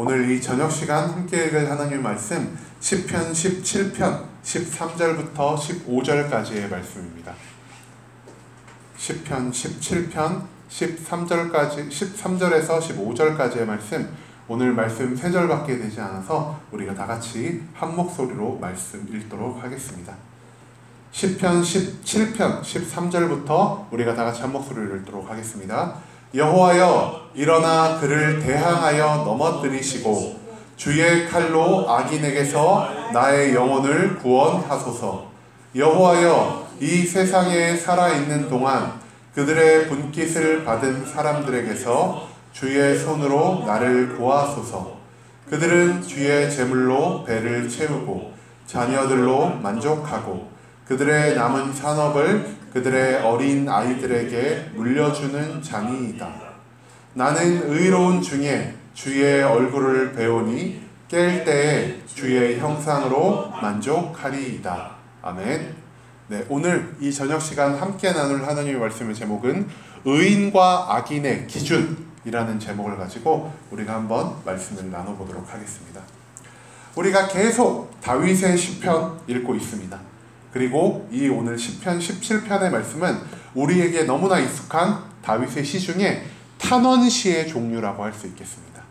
오늘 이 저녁 시간 함께 읽을 하나님의 말씀 시편 17편 13절부터 15절까지의 말씀입니다. 시편 17편 13절에서 15절까지의 말씀, 오늘 말씀 3절밖에 되지 않아서 우리가 다같이 한 목소리로 말씀 읽도록 하겠습니다. 시편 17편 13절부터 우리가 다같이 한 목소리로 읽도록 하겠습니다. 여호와여, 일어나 그를 대항하여 넘어뜨리시고 주의 칼로 악인에게서 나의 영혼을 구원하소서. 여호와여, 이 세상에 살아있는 동안 그들의 분깃을 받은 사람들에게서 주의 손으로 나를 구하소서. 그들은 주의 제물로 배를 채우고 자녀들로 만족하고 그들의 남은 산업을 그들의 어린 아이들에게 물려주는 자니이다. 나는 의로운 중에 주의 얼굴을 배우니 깰 때에 주의 형상으로 만족하리이다. 아멘. 네, 오늘 이 저녁 시간 함께 나눌 하나님의 말씀의 제목은 의인과 악인의 기준이라는 제목을 가지고 우리가 한번 말씀을 나눠보도록 하겠습니다. 우리가 계속 다윗의 시편 읽고 있습니다. 그리고 이 오늘 시편 17편의 말씀은 우리에게 너무나 익숙한 다윗의 시 중에 탄원시의 종류라고 할 수 있겠습니다.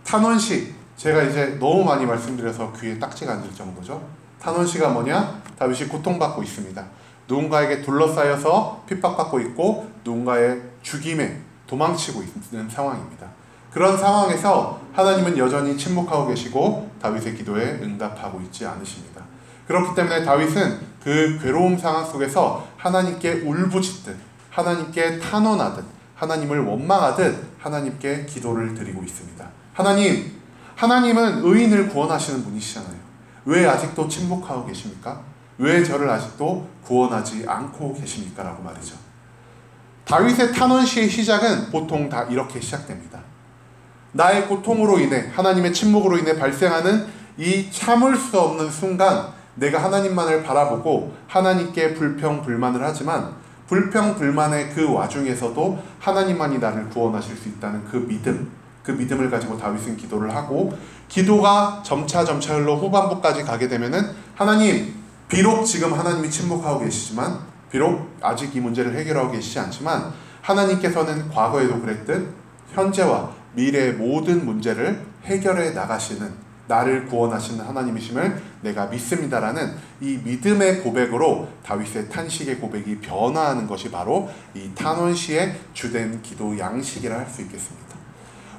탄원시, 제가 이제 너무 많이 말씀드려서 귀에 딱지가 앉을 정도죠. 탄원시가 뭐냐? 다윗이 고통받고 있습니다. 누군가에게 둘러싸여서 핍박받고 있고 누군가의 죽임에 도망치고 있는 상황입니다. 그런 상황에서 하나님은 여전히 침묵하고 계시고 다윗의 기도에 응답하고 있지 않으십니다. 그렇기 때문에 다윗은 그 괴로움 상황 속에서 하나님께 울부짖듯, 하나님께 탄원하듯, 하나님을 원망하듯 하나님께 기도를 드리고 있습니다. 하나님은 의인을 구원하시는 분이시잖아요. 왜 아직도 침묵하고 계십니까? 왜 저를 아직도 구원하지 않고 계십니까? 라고 말이죠. 다윗의 탄원시의 시작은 보통 다 이렇게 시작됩니다. 나의 고통으로 인해, 하나님의 침묵으로 인해 발생하는 이 참을 수 없는 순간, 내가 하나님만을 바라보고 하나님께 불평불만을 하지만 불평불만의 그 와중에서도 하나님만이 나를 구원하실 수 있다는 그 믿음을 가지고 다윗은 기도를 하고, 기도가 점차 흘러 후반부까지 가게 되면은 하나님, 비록 지금 하나님이 침묵하고 계시지만, 비록 아직 이 문제를 해결하고 계시지 않지만 하나님께서는 과거에도 그랬듯 현재와 미래의 모든 문제를 해결해 나가시는, 나를 구원하시는 하나님이심을 내가 믿습니다라는 이 믿음의 고백으로 다윗의 탄식의 고백이 변화하는 것이 바로 이 탄원시의 주된 기도 양식이라 할 수 있겠습니다.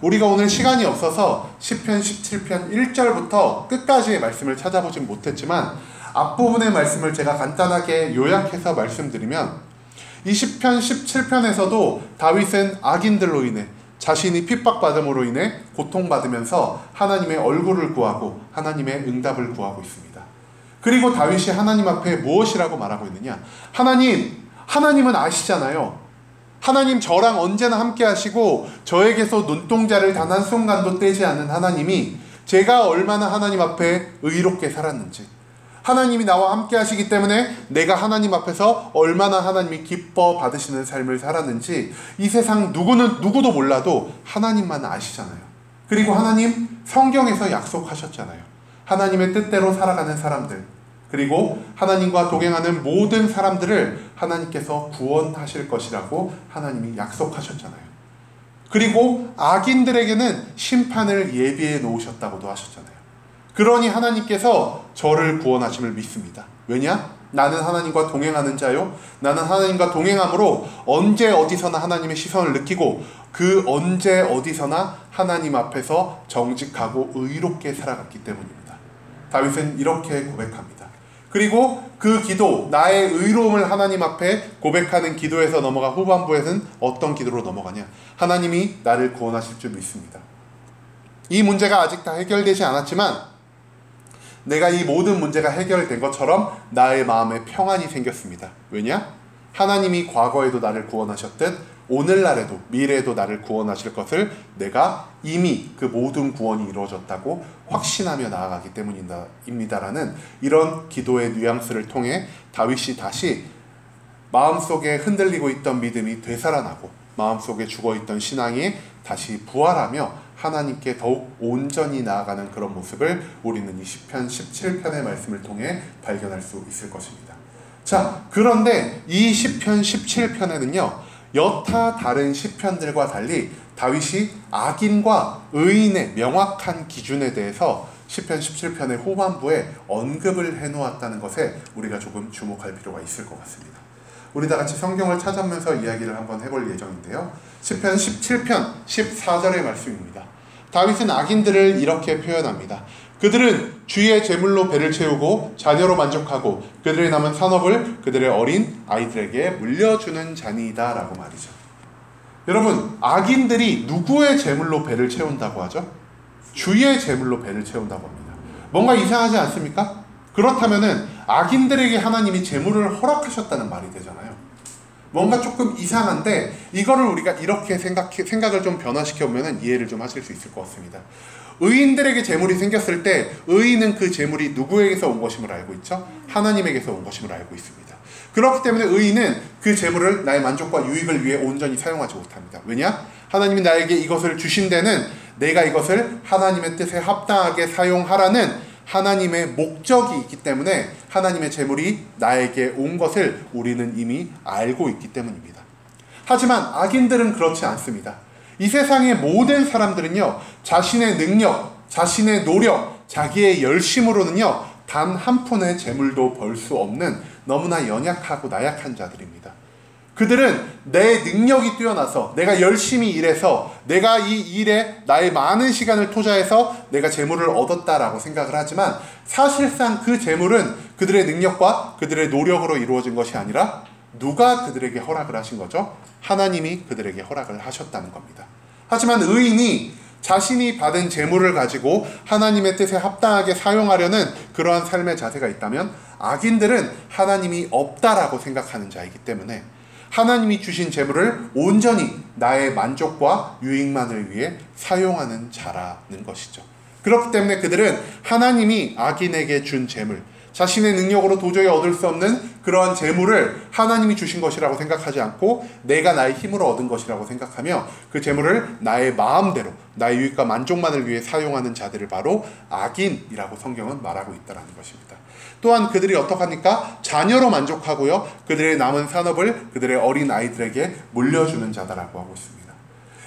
우리가 오늘 시간이 없어서 시편 17편 1절부터 끝까지의 말씀을 찾아보진 못했지만 앞부분의 말씀을 제가 간단하게 요약해서 말씀드리면, 이 시편 17편에서도 다윗은 악인들로 인해, 자신이 핍박받음으로 인해 고통받으면서 하나님의 얼굴을 구하고 하나님의 응답을 구하고 있습니다. 그리고 다윗이 하나님 앞에 무엇이라고 말하고 있느냐? 하나님은 아시잖아요. 하나님, 저랑 언제나 함께 하시고 저에게서 눈동자를 단 한순간도 떼지 않는 하나님이 제가 얼마나 하나님 앞에 의롭게 살았는지, 하나님이 나와 함께 하시기 때문에 내가 하나님 앞에서 얼마나 하나님이 기뻐 받으시는 삶을 살았는지 이 세상 누구도 몰라도 하나님만 아시잖아요. 그리고 하나님 성경에서 약속하셨잖아요. 하나님의 뜻대로 살아가는 사람들, 그리고 하나님과 동행하는 모든 사람들을 하나님께서 구원하실 것이라고 하나님이 약속하셨잖아요. 그리고 악인들에게는 심판을 예비해 놓으셨다고도 하셨잖아요. 그러니 하나님께서 저를 구원하심을 믿습니다. 왜냐? 나는 하나님과 동행하는 자요. 나는 하나님과 동행함으로 언제 어디서나 하나님의 시선을 느끼고 그 언제 어디서나 하나님 앞에서 정직하고 의롭게 살아갔기 때문입니다. 다윗은 이렇게 고백합니다. 그리고 그 기도, 나의 의로움을 하나님 앞에 고백하는 기도에서 넘어가 후반부에는 어떤 기도로 넘어가냐? 하나님이 나를 구원하실 줄 믿습니다. 이 문제가 아직 다 해결되지 않았지만 내가 이 모든 문제가 해결된 것처럼 나의 마음에 평안이 생겼습니다. 왜냐? 하나님이 과거에도 나를 구원하셨듯 오늘날에도 미래에도 나를 구원하실 것을 내가 이미 그 모든 구원이 이루어졌다고 확신하며 나아가기 때문입니다라는 이런 기도의 뉘앙스를 통해 다윗이 다시 마음속에 흔들리고 있던 믿음이 되살아나고 마음속에 죽어있던 신앙이 다시 부활하며 하나님께 더욱 온전히 나아가는 그런 모습을 우리는 이 시편 17편의 말씀을 통해 발견할 수 있을 것입니다. 자, 그런데 이 시편 17편에는요, 여타 다른 시편들과 달리 다윗이 악인과 의인의 명확한 기준에 대해서 시편 17편의 후반부에 언급을 해놓았다는 것에 우리가 조금 주목할 필요가 있을 것 같습니다. 우리 다 같이 성경을 찾아보면서 이야기를 한번 해볼 예정인데요. 시편 17편 14절의 말씀입니다. 다윗은 악인들을 이렇게 표현합니다. 그들은 주의 재물로 배를 채우고 자녀로 만족하고 그들의 남은 산업을 그들의 어린 아이들에게 물려주는 자니이다 라고 말이죠. 여러분, 악인들이 누구의 재물로 배를 채운다고 하죠? 주의 재물로 배를 채운다고 합니다. 뭔가 이상하지 않습니까? 그렇다면은 악인들에게 하나님이 재물을 허락하셨다는 말이 되잖아요. 뭔가 조금 이상한데 이거를 우리가 이렇게 생각을 좀 변화시켜 보면 이해를 좀 하실 수 있을 것 같습니다. 의인들에게 재물이 생겼을 때 의인은 그 재물이 누구에게서 온 것임을 알고 있죠? 하나님에게서 온 것임을 알고 있습니다. 그렇기 때문에 의인은 그 재물을 나의 만족과 유익을 위해 온전히 사용하지 못합니다. 왜냐? 하나님이 나에게 이것을 주신 데는 내가 이것을 하나님의 뜻에 합당하게 사용하라는 하나님의 목적이 있기 때문에 하나님의 재물이 나에게 온 것을 우리는 이미 알고 있기 때문입니다. 하지만 악인들은 그렇지 않습니다. 이 세상의 모든 사람들은요, 자신의 능력, 자신의 노력, 자기의 열심으로는요, 단 한 푼의 재물도 벌 수 없는 너무나 연약하고 나약한 자들입니다. 그들은 내 능력이 뛰어나서 내가 열심히 일해서 내가 이 일에 나의 많은 시간을 투자해서 내가 재물을 얻었다라고 생각을 하지만 사실상 그 재물은 그들의 능력과 그들의 노력으로 이루어진 것이 아니라 누가 그들에게 허락을 하신 거죠? 하나님이 그들에게 허락을 하셨다는 겁니다. 하지만 의인이 자신이 받은 재물을 가지고 하나님의 뜻에 합당하게 사용하려는 그러한 삶의 자세가 있다면 악인들은 하나님이 없다라고 생각하는 자이기 때문에 하나님이 주신 재물을 온전히 나의 만족과 유익만을 위해 사용하는 자라는 것이죠. 그렇기 때문에 그들은 하나님이 악인에게 준 재물, 자신의 능력으로 도저히 얻을 수 없는 그러한 재물을 하나님이 주신 것이라고 생각하지 않고 내가 나의 힘으로 얻은 것이라고 생각하며 그 재물을 나의 마음대로 나의 유익과 만족만을 위해 사용하는 자들을 바로 악인이라고 성경은 말하고 있다는 것입니다. 또한 그들이 어떡합니까? 자녀로 만족하고요, 그들의 남은 산업을 그들의 어린 아이들에게 물려주는 자다라고 하고 있습니다.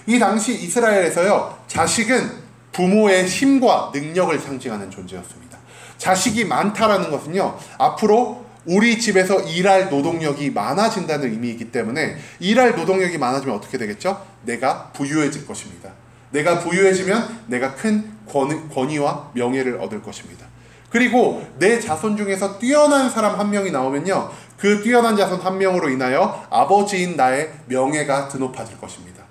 이 당시 이스라엘에서요, 자식은 부모의 힘과 능력을 상징하는 존재였습니다. 자식이 많다라는 것은요, 앞으로 우리 집에서 일할 노동력이 많아진다는 의미이기 때문에 일할 노동력이 많아지면 어떻게 되겠죠? 내가 부유해질 것입니다. 내가 부유해지면 내가 큰 권위와 명예를 얻을 것입니다. 그리고 내 자손 중에서 뛰어난 사람 한 명이 나오면요, 그 뛰어난 자손 한 명으로 인하여 아버지인 나의 명예가 드높아질 것입니다.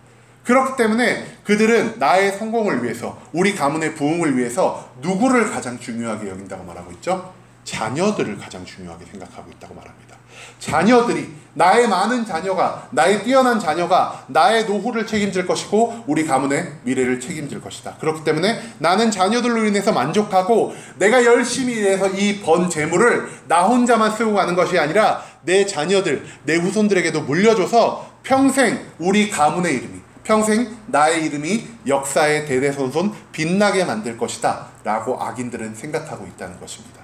그렇기 때문에 그들은 나의 성공을 위해서, 우리 가문의 부흥을 위해서 누구를 가장 중요하게 여긴다고 말하고 있죠? 자녀들을 가장 중요하게 생각하고 있다고 말합니다. 자녀들이, 나의 많은 자녀가, 나의 뛰어난 자녀가 나의 노후를 책임질 것이고 우리 가문의 미래를 책임질 것이다. 그렇기 때문에 나는 자녀들로 인해서 만족하고 내가 열심히 일해서 이 번 재물을 나 혼자만 쓰고 가는 것이 아니라 내 자녀들, 내 후손들에게도 물려줘서 평생 우리 가문의 이름이, 평생 나의 이름이 역사의 대대손손 빛나게 만들 것이다 라고 악인들은 생각하고 있다는 것입니다.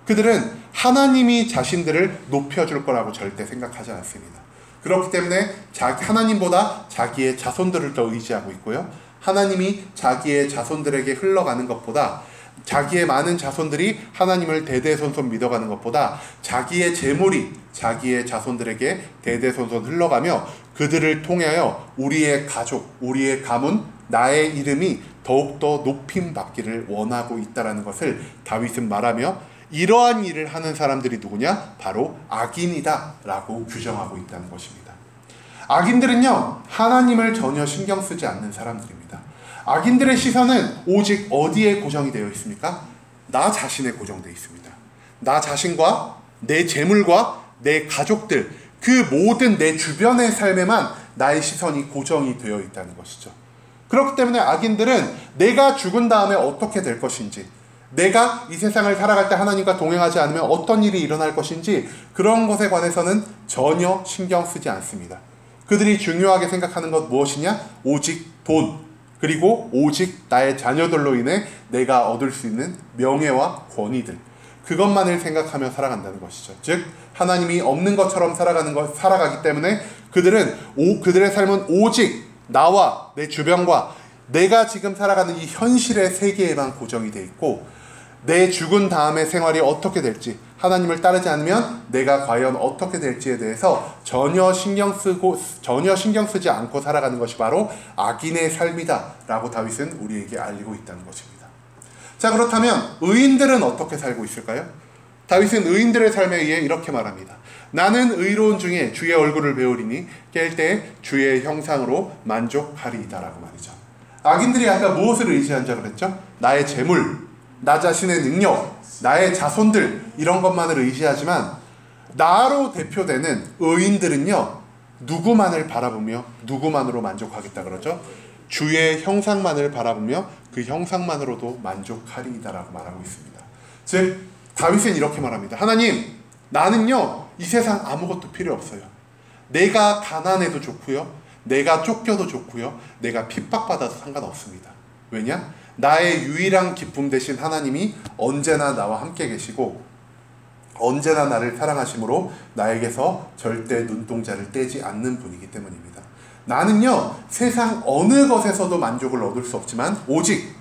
그들은 하나님이 자신들을 높여줄 거라고 절대 생각하지 않습니다. 그렇기 때문에 하나님보다 자기의 자손들을 더 의지하고 있고요, 하나님이 자기의 자손들에게 흘러가는 것보다, 자기의 많은 자손들이 하나님을 대대손손 믿어가는 것보다 자기의 재물이 자기의 자손들에게 대대손손 흘러가며 그들을 통하여 우리의 가족, 우리의 가문, 나의 이름이 더욱더 높임받기를 원하고 있다는 것을 다윗은 말하며 이러한 일을 하는 사람들이 누구냐? 바로 악인이다 라고 규정하고 있다는 것입니다. 악인들은요, 하나님을 전혀 신경 쓰지 않는 사람들입니다. 악인들의 시선은 오직 어디에 고정이 되어 있습니까? 나 자신에 고정되어 있습니다. 나 자신과 내 재물과 내 가족들, 그 모든 내 주변의 삶에만 나의 시선이 고정이 되어 있다는 것이죠. 그렇기 때문에 악인들은 내가 죽은 다음에 어떻게 될 것인지, 내가 이 세상을 살아갈 때 하나님과 동행하지 않으면 어떤 일이 일어날 것인지 그런 것에 관해서는 전혀 신경 쓰지 않습니다. 그들이 중요하게 생각하는 것 무엇이냐? 오직 돈, 그리고 오직 나의 자녀들로 인해 내가 얻을 수 있는 명예와 권위들, 그것만을 생각하며 살아간다는 것이죠. 즉 하나님이 없는 것처럼 살아가기 때문에 그들의 삶은 오직 나와 내 주변과 내가 지금 살아가는 이 현실의 세계에만 고정이 돼 있고, 내 죽은 다음의 생활이 어떻게 될지, 하나님을 따르지 않으면 내가 과연 어떻게 될지에 대해서 전혀 신경 쓰지 않고 살아가는 것이 바로 악인의 삶이다 라고 다윗은 우리에게 알리고 있다는 것입니다. 자, 그렇다면 의인들은 어떻게 살고 있을까요? 다윗은 의인들의 삶에 의해 이렇게 말합니다. 나는 의로운 중에 주의 얼굴을 배우리니 깰 때 주의 형상으로 만족하리이다 라고 말이죠. 악인들이 아까 무엇을 의지한 자 그랬죠? 나의 재물, 나 자신의 능력, 나의 자손들, 이런 것만을 의지하지만 나로 대표되는 의인들은요, 누구만을 바라보며 누구만으로 만족하겠다 그러죠? 주의 형상만을 바라보며 그 형상만으로도 만족하리이다 라고 말하고 있습니다. 즉 다윗은 이렇게 말합니다. 하나님, 나는요 이 세상 아무것도 필요 없어요. 내가 가난해도 좋고요, 내가 쫓겨도 좋고요, 내가 핍박받아도 상관없습니다. 왜냐? 나의 유일한 기쁨 되신 하나님이 언제나 나와 함께 계시고 언제나 나를 사랑하심으로 나에게서 절대 눈동자를 떼지 않는 분이기 때문입니다. 나는요 세상 어느 것에서도 만족을 얻을 수 없지만 오직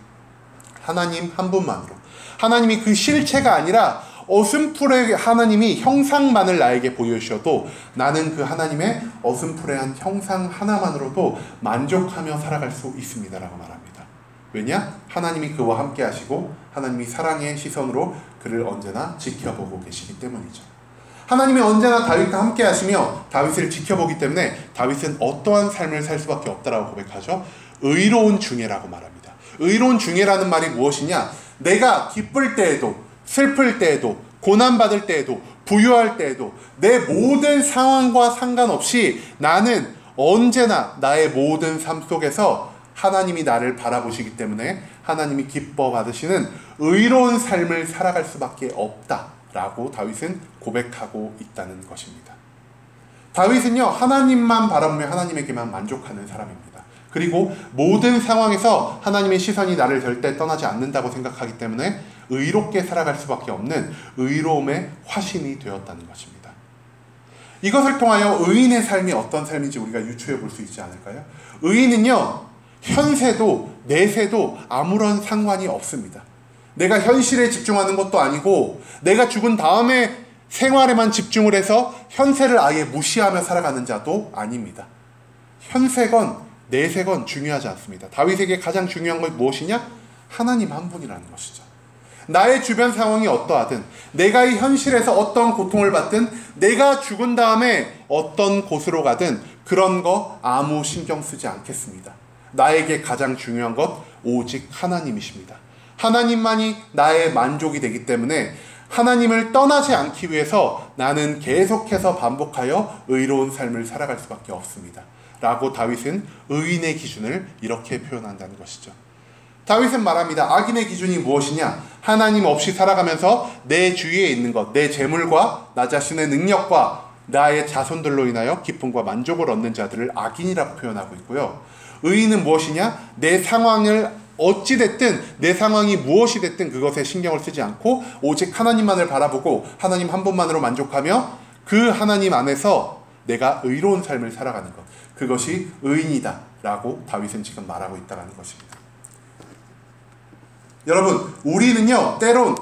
하나님 한 분만으로, 하나님이 그 실체가 아니라 어슴푸레 하나님이 형상만을 나에게 보여주셔도 나는 그 하나님의 어슴푸레한 형상 하나만으로도 만족하며 살아갈 수 있습니다 라고 말합니다. 왜냐? 하나님이 그와 함께 하시고 하나님이 사랑의 시선으로 그를 언제나 지켜보고 계시기 때문이죠. 하나님이 언제나 다윗과 함께 하시며 다윗을 지켜보기 때문에 다윗은 어떠한 삶을 살 수밖에 없다라고 고백하죠. 의로운 중에라고 말합니다. 의로운 중에라는 말이 무엇이냐? 내가 기쁠 때에도 슬플 때에도 고난받을 때에도 부유할 때에도 내 모든 상황과 상관없이 나는 언제나 나의 모든 삶 속에서 하나님이 나를 바라보시기 때문에 하나님이 기뻐 받으시는 의로운 삶을 살아갈 수밖에 없다라고 다윗은 고백하고 있다는 것입니다. 다윗은요 하나님만 바라보며 하나님에게만 만족하는 사람입니다. 그리고 모든 상황에서 하나님의 시선이 나를 절대 떠나지 않는다고 생각하기 때문에 의롭게 살아갈 수밖에 없는 의로움의 화신이 되었다는 것입니다. 이것을 통하여 의인의 삶이 어떤 삶인지 우리가 유추해 볼 수 있지 않을까요? 의인은요 현세도 내세도 아무런 상관이 없습니다. 내가 현실에 집중하는 것도 아니고 내가 죽은 다음에 생활에만 집중을 해서 현세를 아예 무시하며 살아가는 자도 아닙니다. 현세건 내세건 중요하지 않습니다. 다윗에게 가장 중요한 건 무엇이냐? 하나님 한 분이라는 것이죠. 나의 주변 상황이 어떠하든, 내가 이 현실에서 어떤 고통을 받든, 내가 죽은 다음에 어떤 곳으로 가든 그런 거 아무 신경 쓰지 않겠습니다. 나에게 가장 중요한 것 오직 하나님이십니다. 하나님만이 나의 만족이 되기 때문에 하나님을 떠나지 않기 위해서 나는 계속해서 반복하여 의로운 삶을 살아갈 수밖에 없습니다 라고 다윗은 의인의 기준을 이렇게 표현한다는 것이죠. 다윗은 말합니다. 악인의 기준이 무엇이냐? 하나님 없이 살아가면서 내 주위에 있는 것, 내 재물과 나 자신의 능력과 나의 자손들로 인하여 기쁨과 만족을 얻는 자들을 악인이라고 표현하고 있고요. 의인은 무엇이냐? 내 상황을 어찌됐든 내 상황이 무엇이 됐든 그것에 신경을 쓰지 않고 오직 하나님만을 바라보고 하나님 한 분만으로 만족하며 그 하나님 안에서 내가 의로운 삶을 살아가는 것, 그것이 의인이다 라고 다윗은 지금 말하고 있다는 것입니다. 여러분, 우리는요 때론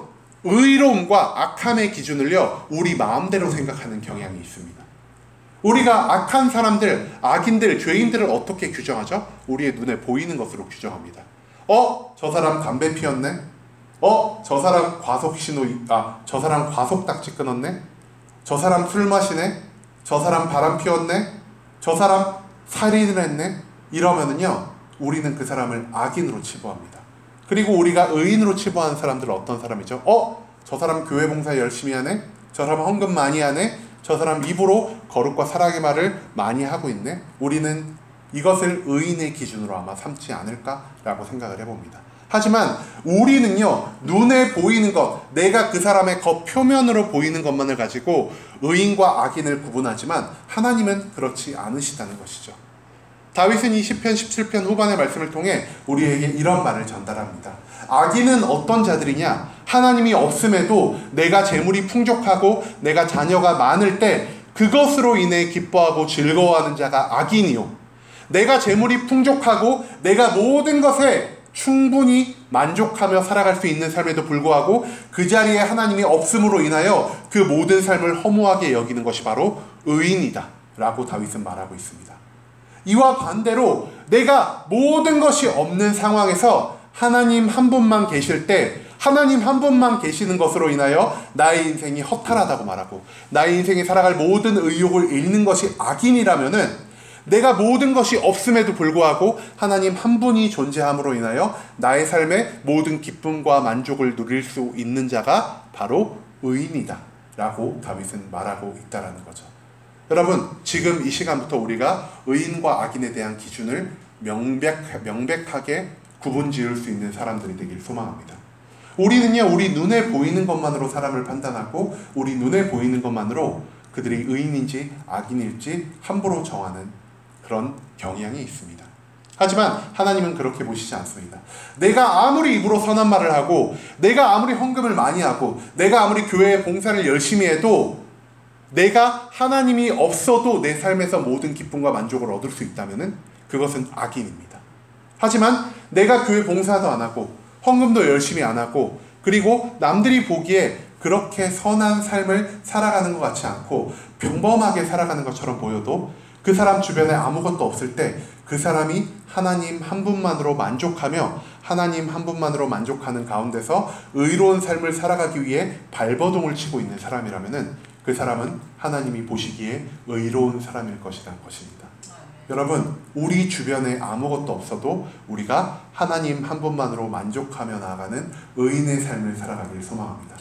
의로움과 악함의 기준을요 우리 마음대로 생각하는 경향이 있습니다. 우리가 악한 사람들, 악인들, 죄인들을 어떻게 규정하죠? 우리의 눈에 보이는 것으로 규정합니다. 저 사람 담배 피웠네? 저 사람 저 사람 과속딱지 끊었네? 저 사람 술 마시네? 저 사람 바람 피웠네? 저 사람 살인을 했네? 이러면은요 우리는 그 사람을 악인으로 치부합니다. 그리고 우리가 의인으로 치부하는 사람들은 어떤 사람이죠? 저 사람 교회 봉사 열심히 하네? 저 사람 헌금 많이 하네? 저 사람 입으로 거룩과 사랑의 말을 많이 하고 있네? 우리는 이것을 의인의 기준으로 아마 삼지 않을까라고 생각을 해봅니다. 하지만 우리는요 눈에 보이는 것, 내가 그 사람의 겉표면으로 보이는 것만을 가지고 의인과 악인을 구분하지만 하나님은 그렇지 않으시다는 것이죠. 다윗은 이 시편 17편 후반의 말씀을 통해 우리에게 이런 말을 전달합니다. 악인은 어떤 자들이냐? 하나님이 없음에도 내가 재물이 풍족하고 내가 자녀가 많을 때 그것으로 인해 기뻐하고 즐거워하는 자가 악인이요, 내가 재물이 풍족하고 내가 모든 것에 충분히 만족하며 살아갈 수 있는 삶에도 불구하고 그 자리에 하나님이 없음으로 인하여 그 모든 삶을 허무하게 여기는 것이 바로 의인이다 라고 다윗은 말하고 있습니다. 이와 반대로 내가 모든 것이 없는 상황에서 하나님 한 분만 계실 때, 하나님 한 분만 계시는 것으로 인하여 나의 인생이 허탈하다고 말하고 나의 인생에 살아갈 모든 의욕을 잃는 것이 악인이라면은, 내가 모든 것이 없음에도 불구하고 하나님 한 분이 존재함으로 인하여 나의 삶의 모든 기쁨과 만족을 누릴 수 있는 자가 바로 의인이다 라고 다윗은 말하고 있다는 거죠. 여러분, 지금 이 시간부터 우리가 의인과 악인에 대한 기준을 명백하게 구분 지을 수 있는 사람들이 되길 소망합니다. 우리는요, 우리 눈에 보이는 것만으로 사람을 판단하고 우리 눈에 보이는 것만으로 그들이 의인인지 악인일지 함부로 정하는 그런 경향이 있습니다. 하지만 하나님은 그렇게 보시지 않습니다. 내가 아무리 입으로 선한 말을 하고 내가 아무리 헌금을 많이 하고 내가 아무리 교회에 봉사를 열심히 해도 내가 하나님이 없어도 내 삶에서 모든 기쁨과 만족을 얻을 수 있다면 그것은 악인입니다. 하지만 내가 교회 봉사도 안 하고 헌금도 열심히 안 하고 그리고 남들이 보기에 그렇게 선한 삶을 살아가는 것 같지 않고 평범하게 살아가는 것처럼 보여도 그 사람 주변에 아무것도 없을 때 그 사람이 하나님 한 분만으로 만족하며 하나님 한 분만으로 만족하는 가운데서 의로운 삶을 살아가기 위해 발버둥을 치고 있는 사람이라면 그 사람은 하나님이 보시기에 의로운 사람일 것이라는 것입니다. 여러분, 우리 주변에 아무것도 없어도 우리가 하나님 한 분만으로 만족하며 나아가는 의인의 삶을 살아가길 소망합니다.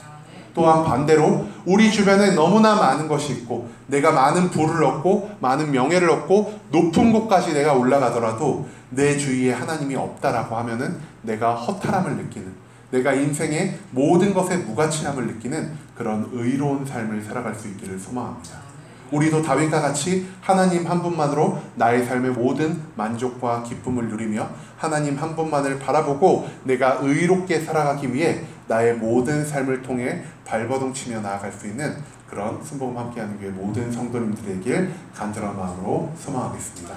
또한 반대로 우리 주변에 너무나 많은 것이 있고 내가 많은 부를 얻고 많은 명예를 얻고 높은 곳까지 내가 올라가더라도 내 주위에 하나님이 없다라고 하면은 내가 허탈함을 느끼는, 내가 인생의 모든 것에 무가치함을 느끼는 그런 의로운 삶을 살아갈 수 있기를 소망합니다. 우리도 다윗과 같이 하나님 한 분만으로 나의 삶의 모든 만족과 기쁨을 누리며 하나님 한 분만을 바라보고 내가 의롭게 살아가기 위해 나의 모든 삶을 통해 발버둥 치며 나아갈 수 있는 그런 순복음 함께하는 교회 모든 성도님들에게 간절한 마음으로 소망하겠습니다.